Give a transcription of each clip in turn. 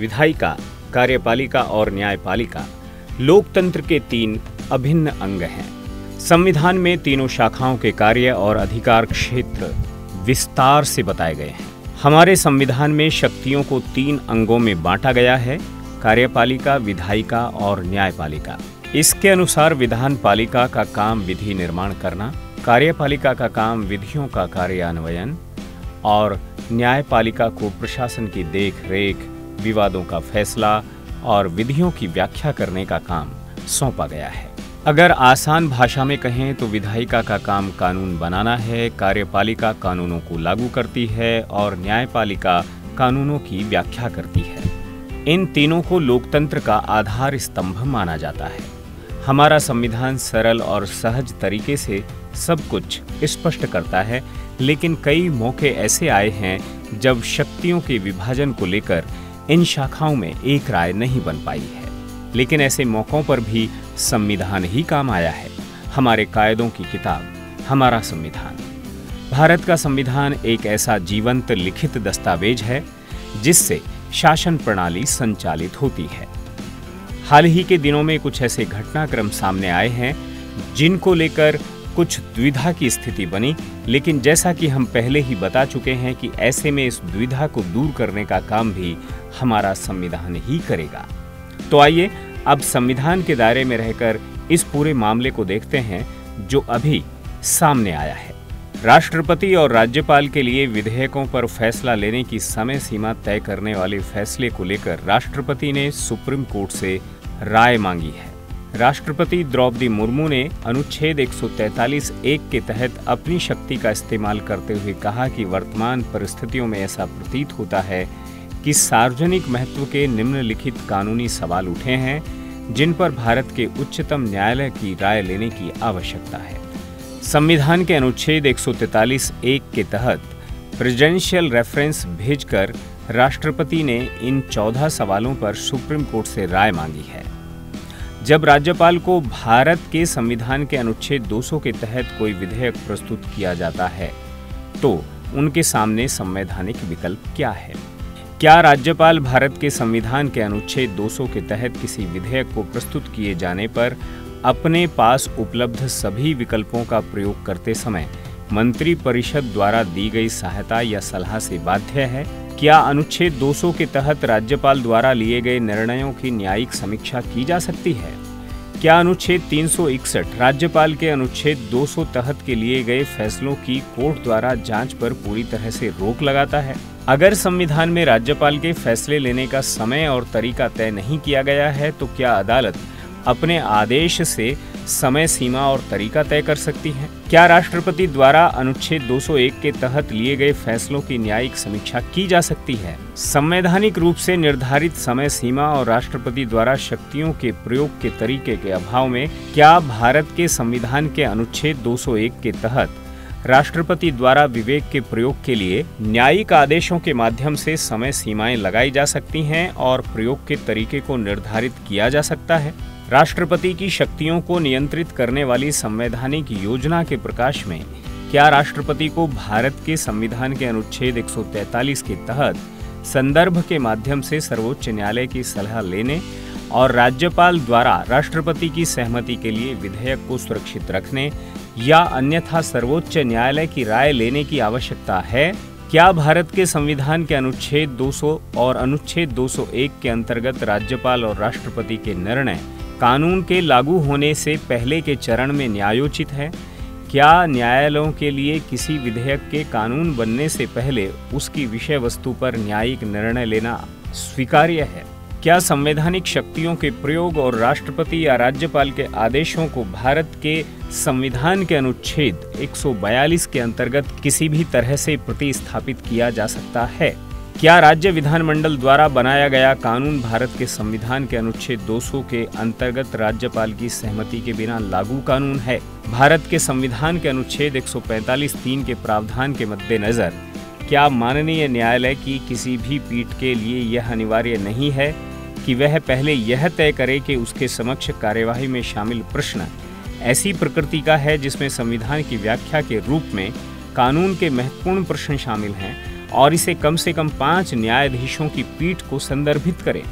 विधायिका, कार्यपालिका और न्यायपालिका लोकतंत्र के 3 अभिन्न अंग हैं। संविधान में तीनों शाखाओं के कार्य और अधिकार क्षेत्र विस्तार से बताए गए हैं। हमारे संविधान में शक्तियों को 3 अंगों में बांटा गया है: कार्यपालिका, विधायिका और न्यायपालिका। इसके अनुसार विधान पालिका का काम विधि निर्माण करना, कार्यपालिका का काम विधियों का कार्यान्वयन और न्यायपालिका को प्रशासन की देख रेख, विवादों का फैसला और विधियों की व्याख्या करने का काम सौंपा गया है। अगर आसान भाषा में कहें तो विधायिका का काम कानून बनाना है, कार्यपालिका कानूनों को लागू करती है और न्यायपालिका कानूनों की व्याख्या करती है। इन तीनों को लोकतंत्र का आधार स्तंभ माना जाता है। हमारा संविधान सरल और सहज तरीके से सब कुछ स्पष्ट करता है, लेकिन कई मौके ऐसे आए हैं जब शक्तियों के विभाजन को लेकर इन शाखाओं में एक राय नहीं बन पाई है। लेकिन ऐसे मौकों पर भी संविधान ही काम आया है। हमारे कायदों की किताब हमारा संविधान। भारत का संविधान एक ऐसा जीवंत लिखित दस्तावेज है जिससे शासन प्रणाली संचालित होती है। हाल ही के दिनों में कुछ ऐसे घटनाक्रम सामने आए हैं जिनको लेकर कुछ द्विधा की स्थिति बनी, लेकिन जैसा कि हम पहले ही बता चुके हैं कि ऐसे में इस द्विधा को दूर करने का काम भी हमारा संविधान ही करेगा। तो आइए अब संविधान के दायरे में रहकर इस पूरे मामले को देखते हैं जो अभी सामने आया है। राष्ट्रपति और राज्यपाल के लिए विधेयकों पर फैसला लेने की समय सीमा तय करने वाले फैसले को लेकर राष्ट्रपति ने सुप्रीम कोर्ट से राय मांगी है। राष्ट्रपति द्रौपदी मुर्मू ने अनुच्छेद 143(1) के तहत अपनी शक्ति का इस्तेमाल करते हुए कहा कि वर्तमान परिस्थितियों में ऐसा प्रतीत होता है कि सार्वजनिक महत्व के निम्नलिखित कानूनी सवाल उठे हैं जिन पर भारत के उच्चतम न्यायालय की राय लेने की आवश्यकता है। संविधान के अनुच्छेद 143(1) के तहत प्रेसिडेंशियल रेफरेंस भेजकर राष्ट्रपति ने इन 14 सवालों पर सुप्रीम कोर्ट से राय मांगी है। जब राज्यपाल को भारत के संविधान के अनुच्छेद 200 के तहत कोई विधेयक प्रस्तुत किया जाता है तो उनके सामने संवैधानिक विकल्प क्या है? क्या राज्यपाल भारत के संविधान के अनुच्छेद 200 के तहत किसी विधेयक को प्रस्तुत किए जाने पर अपने पास उपलब्ध सभी विकल्पों का प्रयोग करते समय मंत्रिपरिषद द्वारा दी गई सहायता या सलाह से बाध्य है? क्या अनुच्छेद 200 के तहत राज्यपाल द्वारा लिए गए निर्णयों की न्यायिक समीक्षा की जा सकती है? क्या अनुच्छेद 361 राज्यपाल के अनुच्छेद 200 तहत के लिए गए फैसलों की कोर्ट द्वारा जांच पर पूरी तरह से रोक लगाता है? अगर संविधान में राज्यपाल के फैसले लेने का समय और तरीका तय नहीं किया गया है तो क्या अदालत अपने आदेश से समय सीमा और तरीका तय कर सकती है? क्या राष्ट्रपति द्वारा अनुच्छेद 201 के तहत लिए गए फैसलों की न्यायिक समीक्षा की जा सकती है? संवैधानिक रूप से निर्धारित समय सीमा और राष्ट्रपति द्वारा शक्तियों के प्रयोग के तरीके के अभाव में क्या भारत के संविधान के अनुच्छेद 201 के तहत राष्ट्रपति द्वारा विवेक के प्रयोग के लिए न्यायिक आदेशों के माध्यम से समय सीमाएं लगाई जा सकती हैं और प्रयोग के तरीके को निर्धारित किया जा सकता है? राष्ट्रपति की शक्तियों को नियंत्रित करने वाली संवैधानिक योजना के प्रकाश में क्या राष्ट्रपति को भारत के संविधान के अनुच्छेद 143 के तहत संदर्भ के माध्यम से सर्वोच्च न्यायालय की सलाह लेने और राज्यपाल द्वारा राष्ट्रपति की सहमति के लिए विधेयक को सुरक्षित रखने या अन्यथा सर्वोच्च न्यायालय की राय लेने की आवश्यकता है? क्या भारत के संविधान के अनुच्छेद 200 और अनुच्छेद 201 के अंतर्गत राज्यपाल और राष्ट्रपति के निर्णय कानून के लागू होने से पहले के चरण में न्यायोचित है? क्या न्यायालयों के लिए किसी विधेयक के कानून बनने से पहले उसकी विषय वस्तु पर न्यायिक निर्णय लेना स्वीकार्य है? क्या संवैधानिक शक्तियों के प्रयोग और राष्ट्रपति या राज्यपाल के आदेशों को भारत के संविधान के अनुच्छेद 142 के अंतर्गत किसी भी तरह से प्रतिस्थापित किया जा सकता है? क्या राज्य विधानमंडल द्वारा बनाया गया कानून भारत के संविधान के अनुच्छेद 200 के अंतर्गत राज्यपाल की सहमति के बिना लागू कानून है? भारत के संविधान के अनुच्छेद 145(3) के प्रावधान के मद्देनजर क्या माननीय न्यायालय की किसी भी पीठ के लिए यह अनिवार्य नहीं है कि वह पहले यह तय करे कि उसके समक्ष कार्यवाही में शामिल प्रश्न ऐसी प्रकृति का है जिसमें संविधान की व्याख्या के रूप में कानून के महत्वपूर्ण प्रश्न शामिल हैं और इसे कम से कम 5 न्यायाधीशों की पीठ को संदर्भित करे।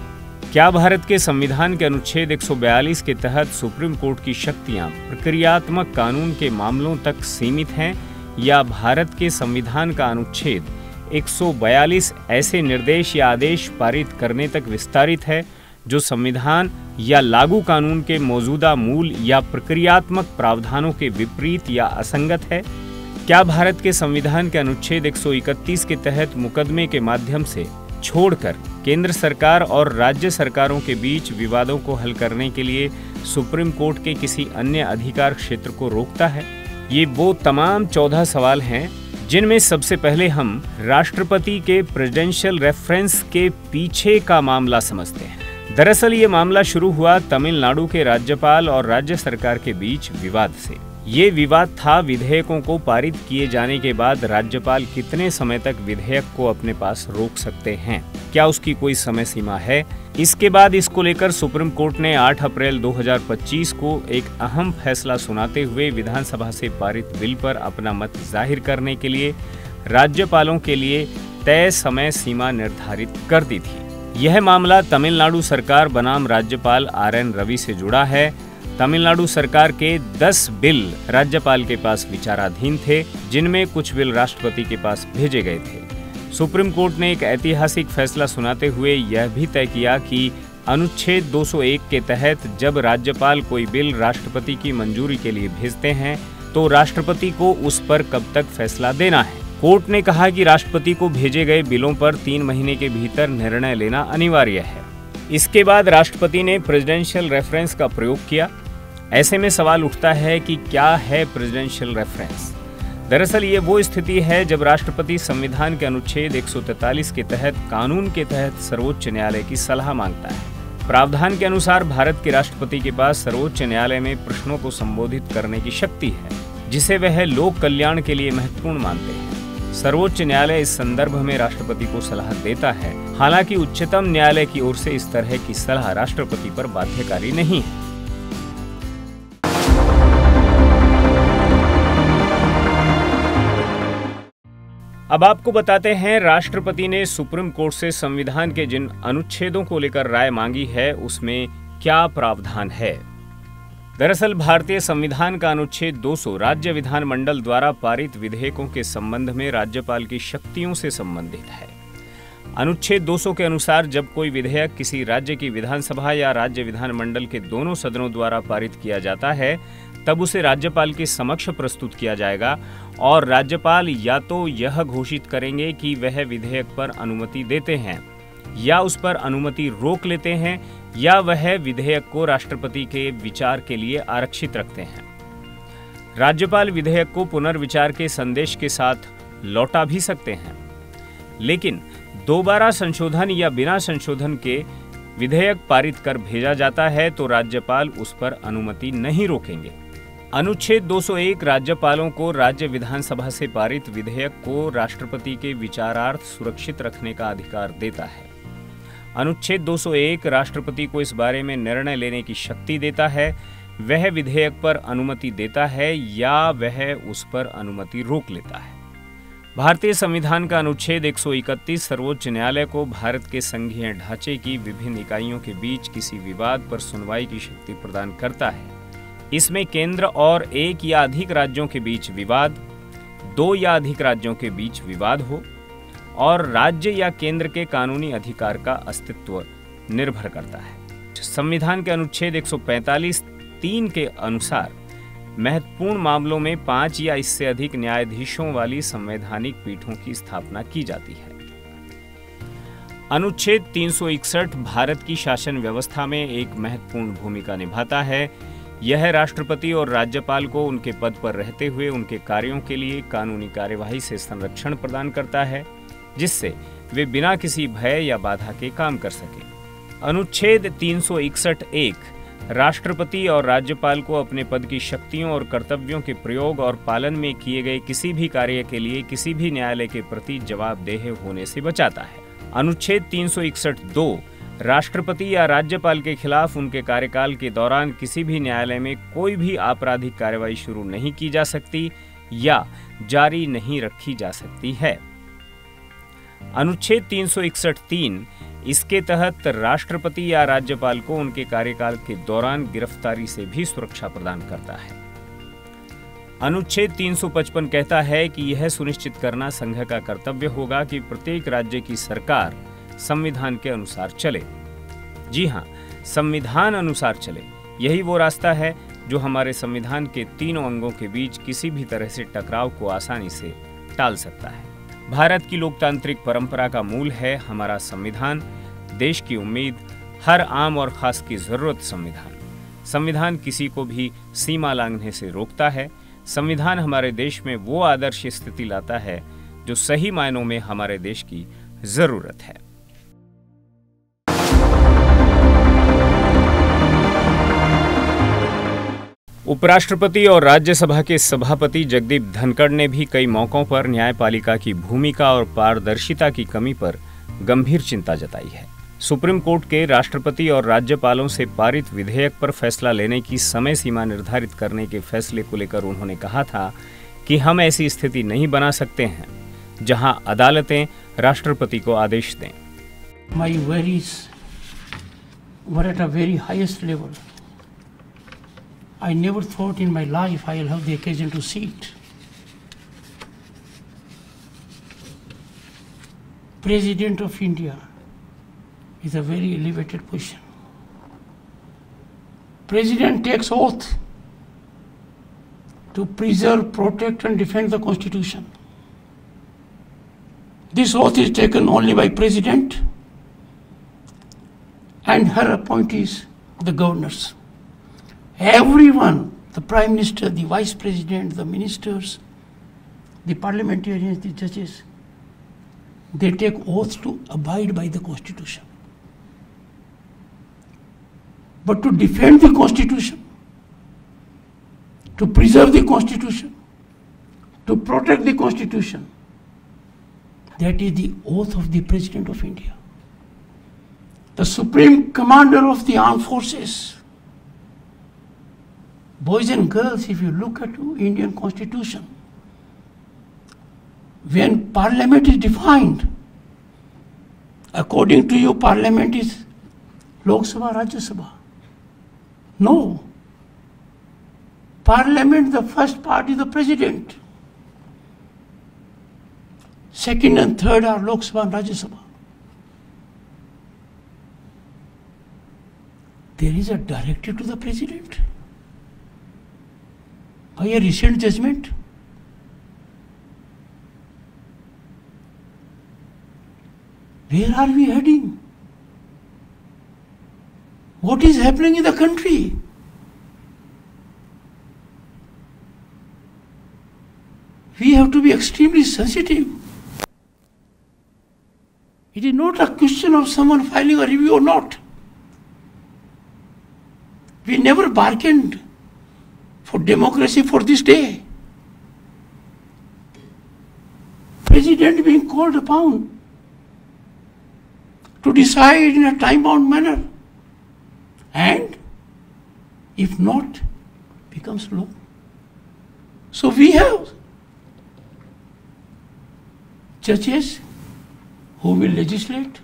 क्या भारत के संविधान के अनुच्छेद 142 के तहत सुप्रीम कोर्ट की शक्तियां प्रक्रियात्मक कानून के मामलों तक सीमित हैं, या भारत के संविधान का अनुच्छेद 142 ऐसे निर्देश या आदेश पारित करने तक विस्तारित है जो संविधान या लागू कानून के मौजूदा मूल या प्रक्रियात्मक प्रावधानों के विपरीत या असंगत है? क्या भारत के संविधान के अनुच्छेद 131 के तहत मुकदमे के माध्यम से छोड़कर केंद्र सरकार और राज्य सरकारों के बीच विवादों को हल करने के लिए सुप्रीम कोर्ट के किसी अन्य अधिकार क्षेत्र को रोकता है? ये वो तमाम 14 सवाल हैं जिनमें सबसे पहले हम राष्ट्रपति के प्रेसिडेंशियल रेफरेंस के पीछे का मामला समझते हैं। दरअसल ये मामला शुरू हुआ तमिलनाडु के राज्यपाल और राज्य सरकार के बीच विवाद से। ये विवाद था विधेयकों को पारित किए जाने के बाद राज्यपाल कितने समय तक विधेयक को अपने पास रोक सकते हैं, क्या उसकी कोई समय सीमा है। इसके बाद इसको लेकर सुप्रीम कोर्ट ने 8 अप्रैल 2025 को एक अहम फैसला सुनाते हुए विधानसभा से पारित बिल पर अपना मत जाहिर करने के लिए राज्यपालों के लिए तय समय सीमा निर्धारित कर दी थी। यह मामला तमिलनाडु सरकार बनाम राज्यपाल RN रवि से जुड़ा है। तमिलनाडु सरकार के 10 बिल राज्यपाल के पास विचाराधीन थे, जिनमें कुछ बिल राष्ट्रपति के पास भेजे गए थे। सुप्रीम कोर्ट ने एक ऐतिहासिक फैसला सुनाते हुए यह भी तय किया कि अनुच्छेद 201 के तहत जब राज्यपाल कोई बिल राष्ट्रपति की मंजूरी के लिए भेजते हैं तो राष्ट्रपति को उस पर कब तक फैसला देना है। कोर्ट ने कहा कि राष्ट्रपति को भेजे गए बिलों पर 3 महीने के भीतर निर्णय लेना अनिवार्य है। इसके बाद राष्ट्रपति ने प्रेसिडेंशियल रेफरेंस का प्रयोग किया। ऐसे में सवाल उठता है कि क्या है प्रेसिडेंशियल रेफरेंस। दरअसल ये वो स्थिति है जब राष्ट्रपति संविधान के अनुच्छेद 143 के तहत कानून के तहत सर्वोच्च न्यायालय की सलाह मांगता है। प्रावधान के अनुसार भारत के राष्ट्रपति के पास सर्वोच्च न्यायालय में प्रश्नों को संबोधित करने की शक्ति है, जिसे वह लोक कल्याण के लिए महत्वपूर्ण मानते हैं। सर्वोच्च न्यायालय इस संदर्भ में राष्ट्रपति को सलाह देता है। हालांकि उच्चतम न्यायालय की ओर से इस तरह की सलाह राष्ट्रपति पर बाध्यकारी नहीं है। अब आपको बताते हैं राष्ट्रपति ने सुप्रीम कोर्ट से संविधान के जिन अनुच्छेदों को लेकर राय मांगी है उसमें क्या प्रावधान है। दरअसल भारतीय संविधान का अनुच्छेद 200 राज्य विधानमंडल द्वारा पारित विधेयकों के संबंध में राज्यपाल की शक्तियों से संबंधित है। अनुच्छेद 200 के अनुसार जब कोई विधेयक किसी राज्य की विधानसभा या राज्य विधानमंडल के दोनों सदनों द्वारा पारित किया जाता है, तब उसे राज्यपाल के समक्ष प्रस्तुत किया जाएगा और राज्यपाल या तो यह घोषित करेंगे कि वह विधेयक पर अनुमति देते हैं या उस पर अनुमति रोक लेते हैं, या वह विधेयक को राष्ट्रपति के विचार के लिए आरक्षित रखते हैं। राज्यपाल विधेयक को पुनर्विचार के संदेश के साथ लौटा भी सकते हैं, लेकिन दोबारा संशोधन या बिना संशोधन के विधेयक पारित कर भेजा जाता है तो राज्यपाल उस पर अनुमति नहीं रोकेंगे। अनुच्छेद 201 राज्यपालों को राज्य विधानसभा से पारित विधेयक को राष्ट्रपति के विचारार्थ सुरक्षित रखने का अधिकार देता है। अनुच्छेद 201 राष्ट्रपति को इस बारे में निर्णय लेने की शक्ति देता है, वह विधेयक पर अनुमति देता है या वह उस पर अनुमति रोक लेता है। भारतीय संविधान का अनुच्छेद 131 सर्वोच्च न्यायालय को भारत के संघीय ढांचे की विभिन्न इकाइयों के बीच किसी विवाद पर सुनवाई की शक्ति प्रदान करता है। इसमें केंद्र और एक या अधिक राज्यों के बीच विवाद, 2 या अधिक राज्यों के बीच विवाद हो और राज्य या केंद्र के कानूनी अधिकार का अस्तित्व निर्भर करता है। संविधान के अनुच्छेद 145(3) के अनुसार महत्वपूर्ण मामलों में 5 या इससे अधिक न्यायाधीशों वाली संवैधानिक पीठों की स्थापना की जाती है। अनुच्छेद 361 भारत की शासन व्यवस्था में एक महत्वपूर्ण भूमिका निभाता है। यह राष्ट्रपति और राज्यपाल को उनके पद पर रहते हुए उनके कार्यों के लिए कानूनी कार्यवाही से संरक्षण प्रदान करता है, जिससे वे बिना किसी भय या बाधा के काम कर सकें। अनुच्छेद 361(1) राष्ट्रपति और राज्यपाल को अपने पद की शक्तियों और कर्तव्यों के प्रयोग और पालन में किए गए किसी भी कार्य के लिए किसी भी न्यायालय के प्रति जवाबदेह होने से बचाता है। अनुच्छेद 361(2) राष्ट्रपति या राज्यपाल के खिलाफ उनके कार्यकाल के दौरान किसी भी न्यायालय में कोई भी आपराधिक कार्रवाई शुरू नहीं की जा सकती या जारी नहीं रखी जा सकती है। अनुच्छेद 361(3) इसके तहत राष्ट्रपति या राज्यपाल को उनके कार्यकाल के दौरान गिरफ्तारी से भी सुरक्षा प्रदान करता है। अनुच्छेद 355 कहता है कि यह सुनिश्चित करना संघ का कर्तव्य होगा कि प्रत्येक राज्य की सरकार संविधान के अनुसार चले। जी हां, संविधान अनुसार चले, यही वो रास्ता है जो हमारे संविधान के तीनों अंगों के बीच किसी भी तरह से टकराव को आसानी से टाल सकता है। भारत की लोकतांत्रिक परंपरा का मूल है हमारा संविधान, देश की उम्मीद, हर आम और खास की जरूरत संविधान। संविधान किसी को भी सीमा लांघने से रोकता है। संविधान हमारे देश में वो आदर्श स्थिति लाता है जो सही मायनों में हमारे देश की जरूरत है। उपराष्ट्रपति और राज्यसभा के सभापति जगदीप धनखड़ ने भी कई मौकों पर न्यायपालिका की भूमिका और पारदर्शिता की कमी पर गंभीर चिंता जताई है। सुप्रीम कोर्ट के राष्ट्रपति और राज्यपालों से पारित विधेयक पर फैसला लेने की समय सीमा निर्धारित करने के फैसले को लेकर उन्होंने कहा था कि हम ऐसी स्थिति नहीं बना सकते हैं जहां अदालतें राष्ट्रपति को आदेश दें। My worries were at a very highest level. I never thought in my life I'll have the occasion to see it. President of India is a very elevated position. President takes oath to preserve, protect and defend the Constitution. This oath is taken only by President and her appointees, the governors. Everyone, the Prime Minister, the Vice President, the ministers, the parliamentarians, the judges, they take oath to abide by the Constitution. But to defend the Constitution, to preserve the Constitution, to protect the Constitution, that is the oath of the President of India. The Supreme Commander of the Armed Forces. Boys and girls, if you look at the Indian Constitution, when Parliament is defined, according to you, Parliament is Lok Sabha, Rajya Sabha. No. Parliament, the first part is the President. Second and third are Lok Sabha and Rajya Sabha. There is a directive to the President by a recent judgment. Where are we heading? What is happening in the country? We have to be extremely sensitive. It is not a question of someone filing a review or not. We never bargained for democracy for this day. President being called upon to decide in a time-bound manner, and if not, becomes law. So we have judges who will legislate,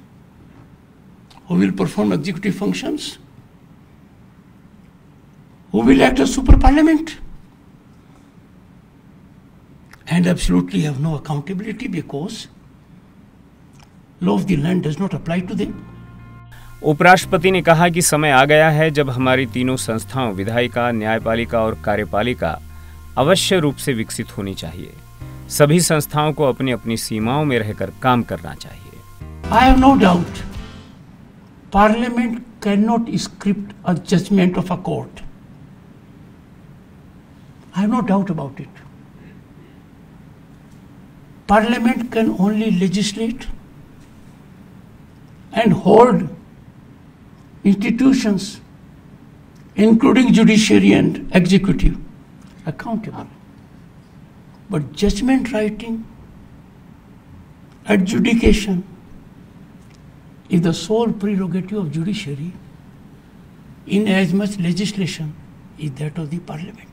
who will perform executive functions, who will act as super parliament, and absolutely have no accountability because law of the land does not apply to them. उपराष्ट्रपति ने कहा कि समय आ गया है जब हमारी तीनों संस्थाओं विधायिका, न्यायपालिका और कार्यपालिका अवश्य रूप से विकसित होनी चाहिए। सभी संस्थाओं को अपनी अपनी सीमाओं में रहकर काम करना चाहिए। I have no doubt Parliament cannot script a judgment of a court. I have no doubt about it. Parliament can only legislate and hold institutions, including judiciary and executive, accountable. But judgment writing, adjudication is the sole prerogative of judiciary, in as much legislation is that of the Parliament.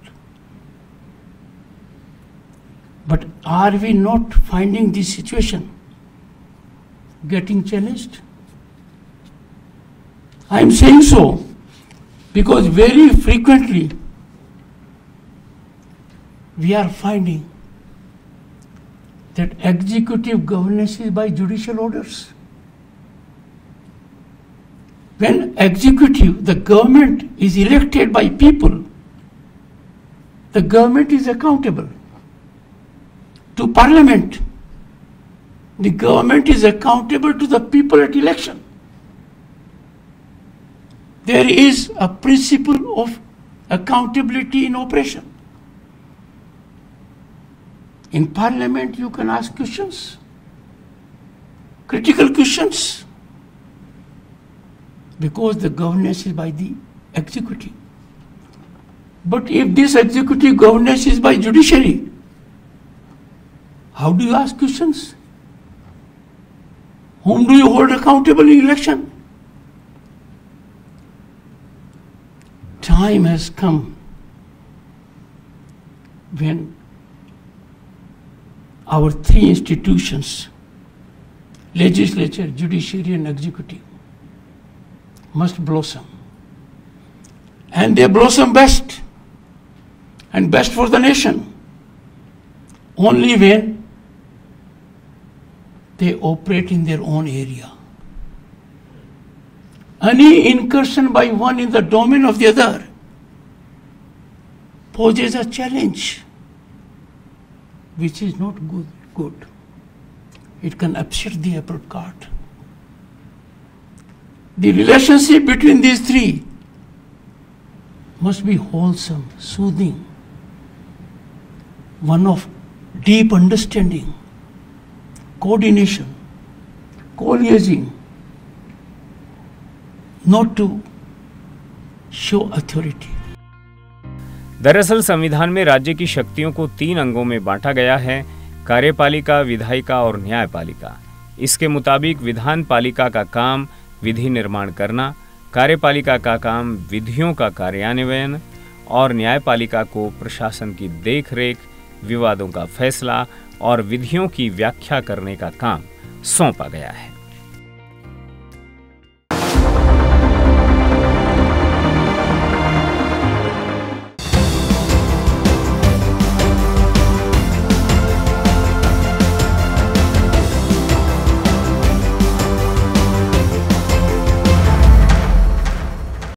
But are we not finding this situation getting challenged? I am saying so because very frequently we are finding that executive governance is by judicial orders. When executive, the government is elected by people, the government is accountable to parliament. The government is accountable to the people at election. There is a principle of accountability in operation. In parliament, you can ask questions, critical questions, because the governance is by the executive. But if this executive governance is by judiciary, how do you ask questions? Whom do you hold accountable in election? Time has come when our three institutions, legislature, judiciary and executive, must blossom. And they blossom best, and best for the nation, only when they operate in their own area. Any incursion by one in the domain of the other poses a challenge, which is not good. It can upset the apple cart. The relationship between these three must be wholesome, soothing, one of deep understanding, coordination, co-liaising, not to show authority. दरअसल संविधान में राज्य की शक्तियों को 3 अंगों में बांटा गया है: कार्यपालिका, विधायिका और न्यायपालिका। इसके मुताबिक विधान पालिका का काम विधि निर्माण करना, कार्यपालिका का काम विधियों का कार्यान्वयन और न्यायपालिका को प्रशासन की देखरेख, विवादों का फैसला और विधियों की व्याख्या करने का काम सौंपा गया है।